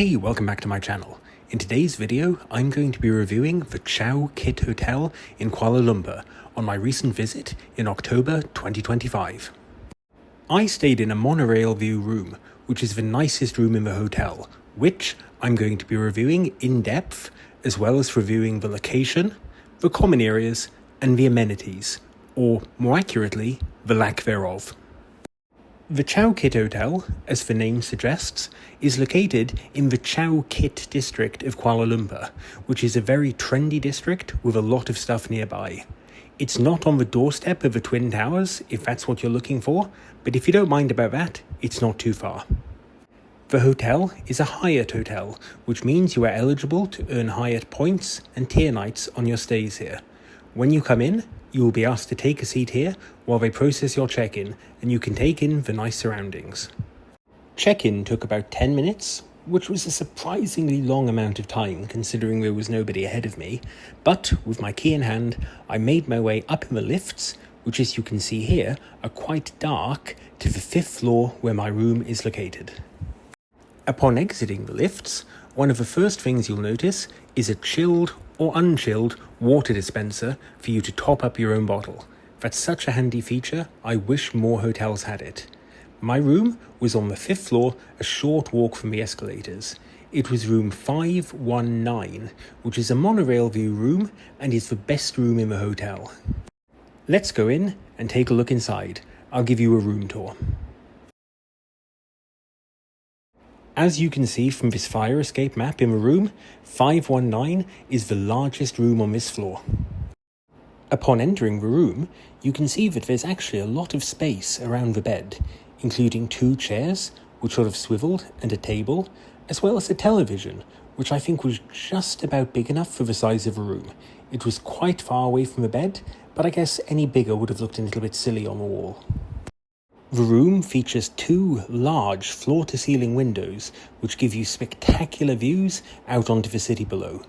Hey, welcome back to my channel. In today's video, I'm going to be reviewing the Chow Kit Hotel in Kuala Lumpur on my recent visit in October 2025. I stayed in a monorail view room, which is the nicest room in the hotel, which I'm going to be reviewing in depth, as well as reviewing the location, the common areas, and the amenities, or more accurately, the lack thereof. The Chow Kit Hotel, as the name suggests, is located in the Chow Kit district of Kuala Lumpur, which is a very trendy district with a lot of stuff nearby. It's not on the doorstep of the Twin Towers, if that's what you're looking for, but if you don't mind about that, it's not too far. The hotel is a Hyatt hotel, which means you are eligible to earn Hyatt points and tier nights on your stays here. When you come in, you will be asked to take a seat here while they process your check-in, and you can take in the nice surroundings. Check-in took about 10 minutes, which was a surprisingly long amount of time considering there was nobody ahead of me, but with my key in hand, I made my way up in the lifts, which as you can see here, are quite dark, to the 5th floor where my room is located. Upon exiting the lifts, one of the first things you'll notice is a chilled or unchilled water dispenser for you to top up your own bottle. That's such a handy feature, I wish more hotels had it. My room was on the 5th floor, a short walk from the escalators. It was room 519, which is a monorail view room and is the best room in the hotel. Let's go in and take a look inside. I'll give you a room tour. As you can see from this fire escape map in the room, 519 is the largest room on this floor. Upon entering the room, you can see that there's actually a lot of space around the bed, including 2 chairs, which sort of swiveled, and a table, as well as a television, which I think was just about big enough for the size of the room. It was quite far away from the bed, but I guess any bigger would have looked a little bit silly on the wall. The room features 2 large floor-to-ceiling windows, which give you spectacular views out onto the city below.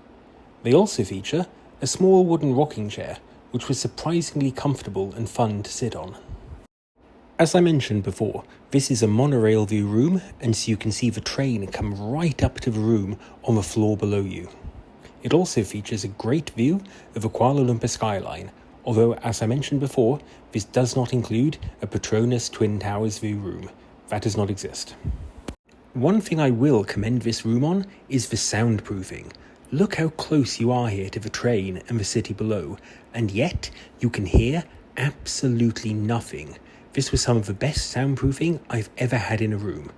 They also feature a small wooden rocking chair, which was surprisingly comfortable and fun to sit on. As I mentioned before, this is a monorail view room, and so you can see the train come right up to the room on the floor below you. It also features a great view of the Kuala Lumpur skyline, although, as I mentioned before, this does not include a Petronas Twin Towers view room. That does not exist. One thing I will commend this room on is the soundproofing. Look how close you are here to the train and the city below, and yet you can hear absolutely nothing. This was some of the best soundproofing I've ever had in a room.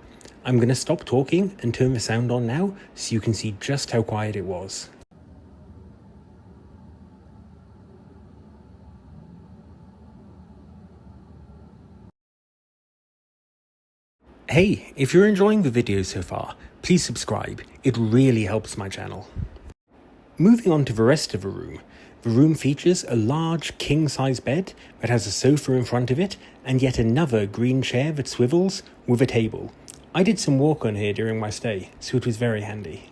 I'm going to stop talking and turn the sound on now so you can see just how quiet it was. Hey, if you're enjoying the video so far, please subscribe. It really helps my channel. Moving on to the rest of the room features a large king-size bed that has a sofa in front of it and yet another green chair that swivels with a table. I did some work on here during my stay, so it was very handy.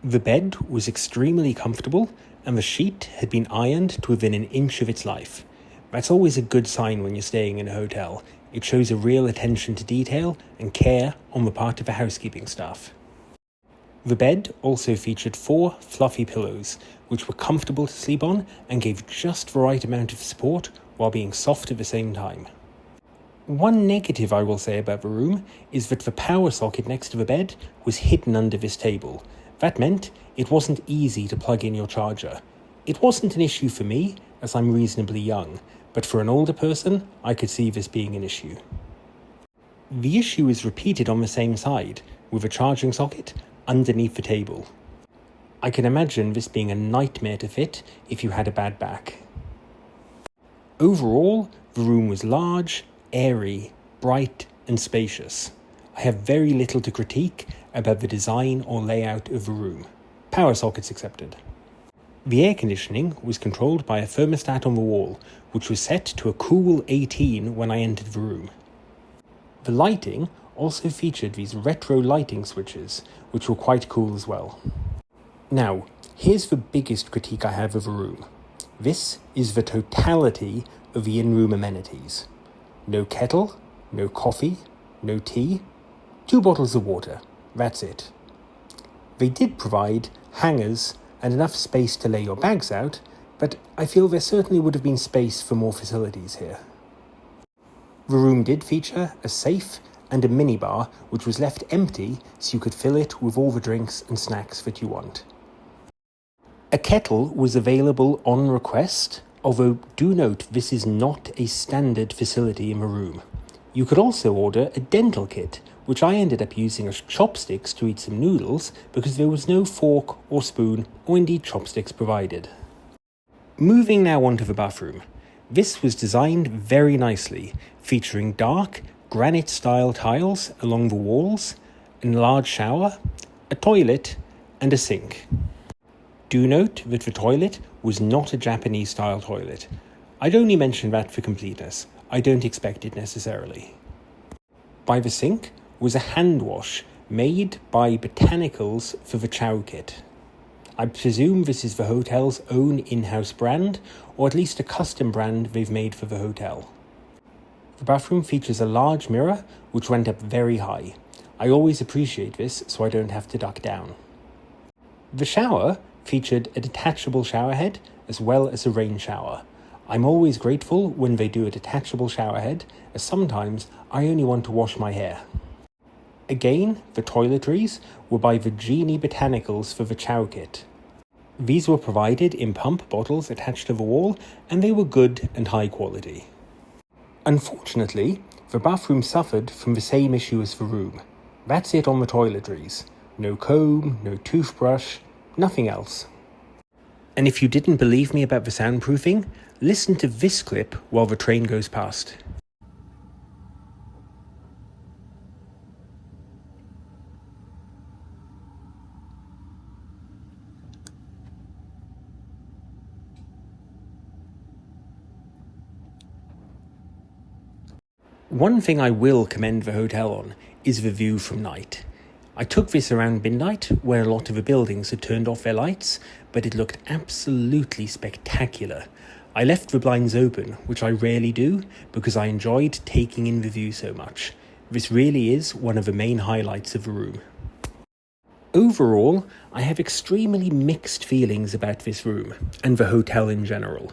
The bed was extremely comfortable and the sheet had been ironed to within an inch of its life. That's always a good sign when you're staying in a hotel. It shows a real attention to detail and care on the part of the housekeeping staff. The bed also featured 4 fluffy pillows, which were comfortable to sleep on and gave just the right amount of support while being soft at the same time. One negative I will say about the room is that the power socket next to the bed was hidden under this table. That meant it wasn't easy to plug in your charger. It wasn't an issue for me, as I'm reasonably young, but for an older person, I could see this being an issue. The issue is repeated on the same side, with a charging socket underneath the table. I can imagine this being a nightmare to fit if you had a bad back. Overall, the room was large, airy, bright, and spacious. I have very little to critique about the design or layout of the room, power sockets accepted. The air conditioning was controlled by a thermostat on the wall, which was set to a cool 18 when I entered the room. The lighting also featured these retro lighting switches, which were quite cool as well. Now, here's the biggest critique I have of the room. This is the totality of the in-room amenities. No kettle, no coffee, no tea, 2 bottles of water. That's it. They did provide hangers and enough space to lay your bags out, but I feel there certainly would have been space for more facilities here. The room did feature a safe and a minibar, which was left empty so you could fill it with all the drinks and snacks that you want. A kettle was available on request, although do note this is not a standard facility in the room. You could also order a dental kit, which I ended up using as chopsticks to eat some noodles because there was no fork or spoon or indeed chopsticks provided. Moving now on to the bathroom. This was designed very nicely, featuring dark, granite-style tiles along the walls, a large shower, a toilet, and a sink. Do note that the toilet was not a Japanese-style toilet. I'd only mention that for completeness. I don't expect it necessarily. By the sink was a hand wash made by Botanicals for the Chow Kit. I presume this is the hotel's own in-house brand, or at least a custom brand they've made for the hotel. The bathroom features a large mirror which went up very high. I always appreciate this so I don't have to duck down. The shower featured a detachable shower head as well as a rain shower. I'm always grateful when they do a detachable shower head, as sometimes I only want to wash my hair. Again, the toiletries were by the Genie Botanicals for the Chow Kit. These were provided in pump bottles attached to the wall, and they were good and high quality. Unfortunately, the bathroom suffered from the same issue as the room. That's it on the toiletries. No comb, no toothbrush, nothing else. And if you didn't believe me about the soundproofing, listen to this clip while the train goes past. One thing I will commend the hotel on is the view from night. I took this around midnight where a lot of the buildings had turned off their lights, but it looked absolutely spectacular. I left the blinds open, which I rarely do, because I enjoyed taking in the view so much. This really is one of the main highlights of the room. Overall, I have extremely mixed feelings about this room, and the hotel in general.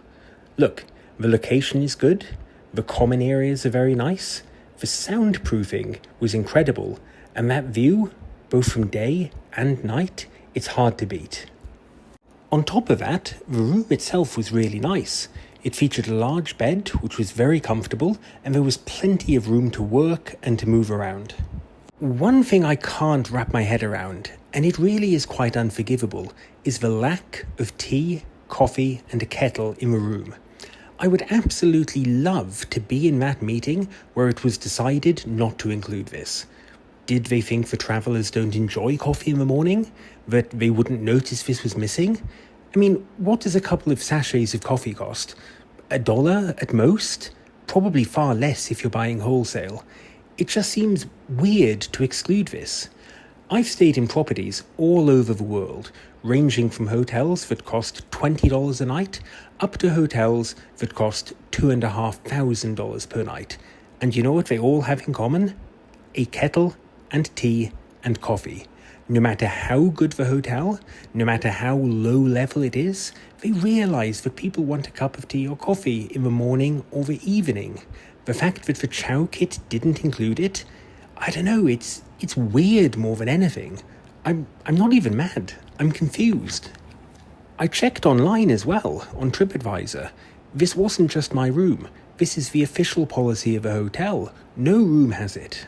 Look, the location is good, the common areas are very nice, the soundproofing was incredible, and that view, both from day and night, it's hard to beat. On top of that, the room itself was really nice. It featured a large bed, which was very comfortable, and there was plenty of room to work and to move around. One thing I can't wrap my head around, and it really is quite unforgivable, is the lack of tea, coffee, and a kettle in the room. I would absolutely love to be in that meeting where it was decided not to include this. Did they think the travellers don't enjoy coffee in the morning? That they wouldn't notice this was missing? I mean, what does a couple of sachets of coffee cost? $1 at most? Probably far less if you're buying wholesale. It just seems weird to exclude this. I've stayed in properties all over the world, ranging from hotels that cost $20 a night up to hotels that cost $2,500 per night. And you know what they all have in common? A kettle and tea and coffee. No matter how good the hotel, no matter how low level it is, they realise that people want a cup of tea or coffee in the morning or the evening. The fact that the Chow Kit didn't include it, I don't know, it's weird more than anything. I'm not even mad, I'm confused. I checked online as well, on TripAdvisor. This wasn't just my room, this is the official policy of a hotel. No room has it.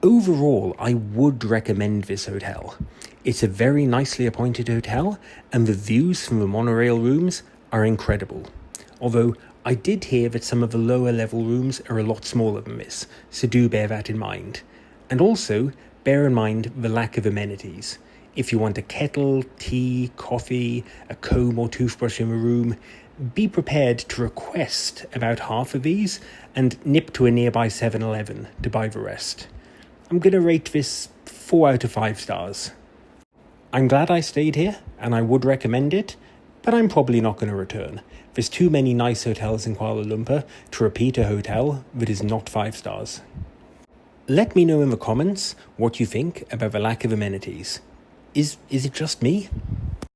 Overall, I would recommend this hotel. It's a very nicely appointed hotel, and the views from the monorail rooms are incredible. Although, I did hear that some of the lower level rooms are a lot smaller than this, so do bear that in mind. And also, bear in mind the lack of amenities. If you want a kettle, tea, coffee, a comb or toothbrush in the room, be prepared to request about half of these and nip to a nearby 7-Eleven to buy the rest. I'm going to rate this 4 out of 5 stars. I'm glad I stayed here, and I would recommend it, but I'm probably not going to return. There's too many nice hotels in Kuala Lumpur to repeat a hotel that is not 5 stars. Let me know in the comments what you think about the lack of amenities. Is it just me?